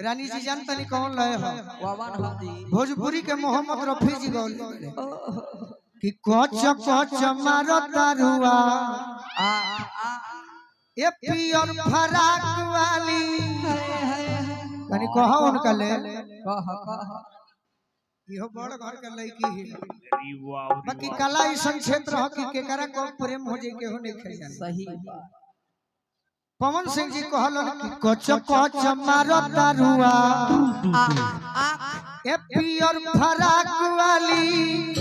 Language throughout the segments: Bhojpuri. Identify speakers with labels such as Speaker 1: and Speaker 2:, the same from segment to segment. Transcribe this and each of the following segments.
Speaker 1: रानी जी जानता नहीं कौन लय हो भोजपुरी के मोहम्मद रफी जी गौल कि कोच कोच मारो तारुआ ये पियर फराक वाली कनी कहो उनका ले यो बड़ घर के लड़की है बाकी कला ऐसा क्षेत्र हो कि केकरा को प्रेम हो जाए के हो नहीं खेल सही पवन सिंह जी कहलन कि कोच कोच मारो तारुआ ए पियर फराक वाली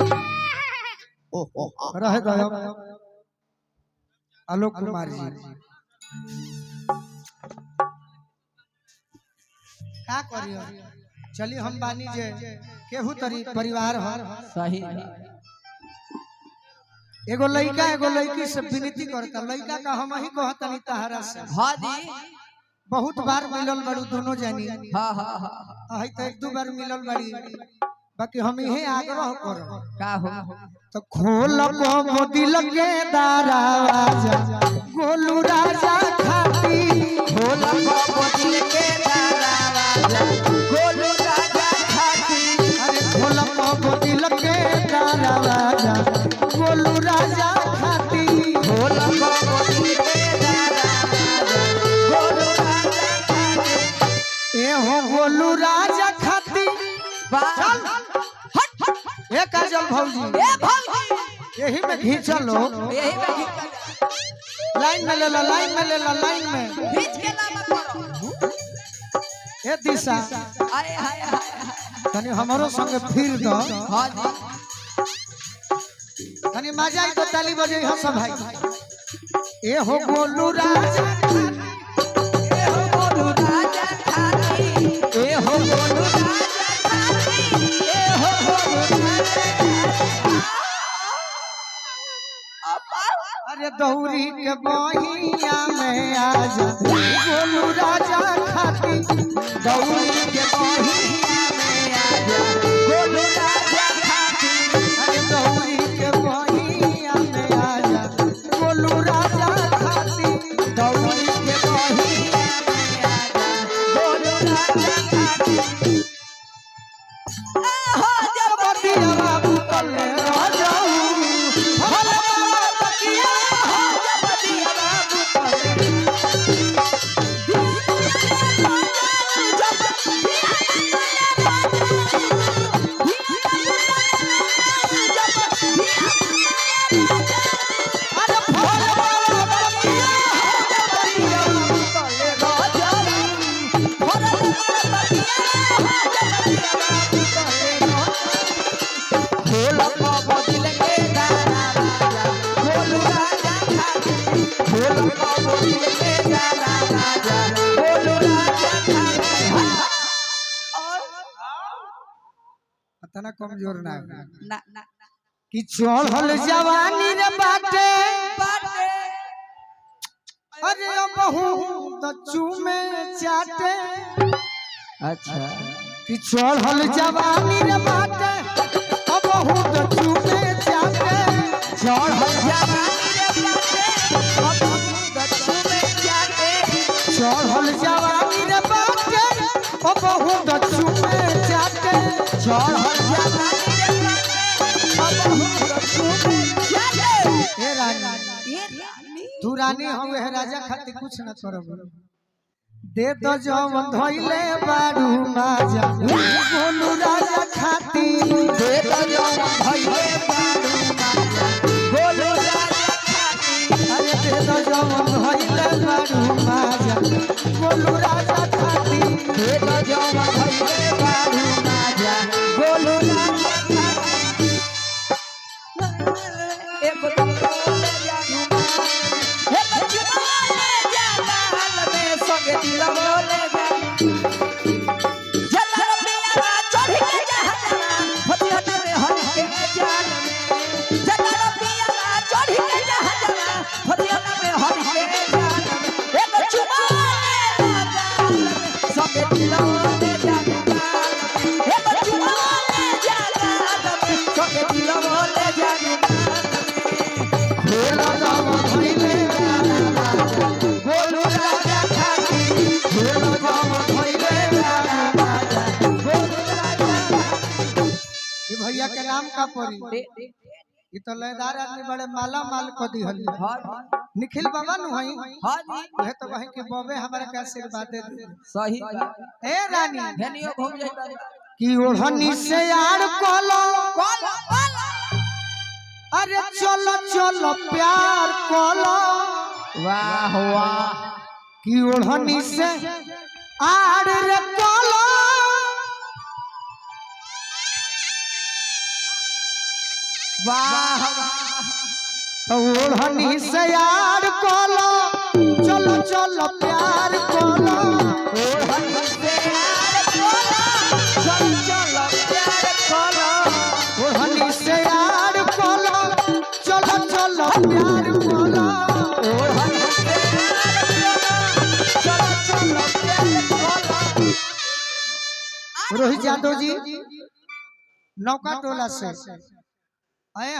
Speaker 1: रह गयो आलोक कुमार जी का करियो चलिए हम बानी जे केहू तरी परिवार हो सही एगो लड़की से विनती करता लड़का का हम ही कहता नहीं तहरा से हां जी बहुत बार मिलल बड़ू दोनों जानी हां हां हां है तो एक दो बार मिलल बड़ी बाकी हम यही आग्रह करो का हो तो खोल को दिल के दरवाजा गोलू राजा खाती खोल को दिल के दरवाजा गोलू राजा खाती अरे खोल को दिल के दरवाजा गोलू राजा खाती खोल को दिल के दरवाजा गोलू राजा खाती ए हो गोलू राजा खाती चल ए काजल भौजी ए भौजी यही में खींचा लो यही में खींचा लाइन में ले ला लाइन में ले ला लाइन में खींच के ना मत करो ए दिशा अरे हाय हाय तनी हमरो संग फिर दो हां जी तनी मजा आई तो ताली बजे हो सब भाई ए हो गोलू राजा ए हो गोलू राजा खाती ए हो गोलू राजा अरे दौरी के बहिया में आज गोलू राजा खाती दौरी के बहिया में आज गोलू राजा खाती अरे दौरी के बहिया में आज गोलू राजा खाती दौरी के बहिया में आज गोलू राजा खाती हो जब दिया बाबू कल्ले राजा तना कमजोर ना ना ना कि चढ़ल जवानी रे बाटे बाटे अरे बहू तो चूमे चाटे अच्छा कि चढ़ल जवानी रे बाटे बहू तो चूमे चाटे चढ़ल जवानी रे बाटे बहू तो चूमे चाटे चढ़ल जवानी रे बाटे बहू तो चूमे चाटे चढ़ल तू रानी हो राजा खातिर कुछ न करब दे तो जवन धइले बारू माजा गोलू राजा खातिर दे तो जवन धइले बारू माजा गोलू राजा खातिर अरे दे तो जवन धइले बारू माजा गोलू राजा खातिर दे तो जवन धइले बारू माजा गोलू राजा खातिर एक गोलू राजा खाती का परी ये तो लयदार आदमी बड़े माला माल को दी हल निखिल बाबा नु हई हां जी वह तो वही के बॉबे हमरा के आशीर्वाद दे सही ए रानी हेनियो घूम जाई कि ओढ़नी से यार कोलो अरे चलो चलो प्यार कोलो वाह वाह कि ओढ़नी से आड़ रे कोलो वाह ओढ़नी से यार कोलो चलो चलो प्यार कोलो ओढ़नी से यार कोलो चलो चलो प्यार कोलो ओढ़नी से यार कोलो चलो चलो प्यार कोलो ओढ़नी से यार कोलो चलो चलो प्यार कोलो। रोहित यादव जी नौका टोला से है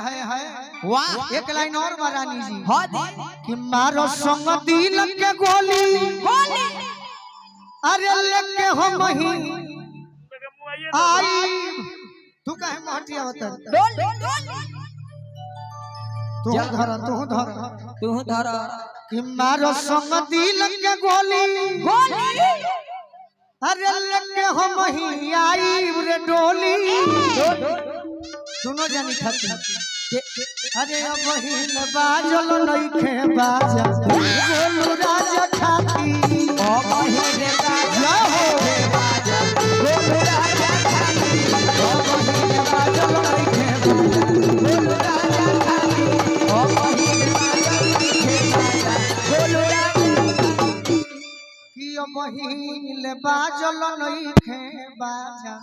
Speaker 1: वाह एक लाइन और महारानी जी हां जी कि मारो संग दिल के गोली अरे लेके हम ही आई तू कहे महटिया बता तू धर कि मारो संग दिल के गोली अरे लेके हम ही आई रे डोली सुनो जानी खाती अरे अब हिल बाजल नइखे बाजा बोलू राजा खाती अब हिल बाजा हो बाजा बोलू राजा खाती अब हिल बाजल नइखे बाजा बोलू राजा खाती अब हिल बाजल नइखे बाजा बोलू राजा कि अब हिल बाजल नइखे बाजा।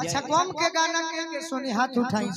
Speaker 1: अच्छा कम के गाना के सोनी हाथ उठाई।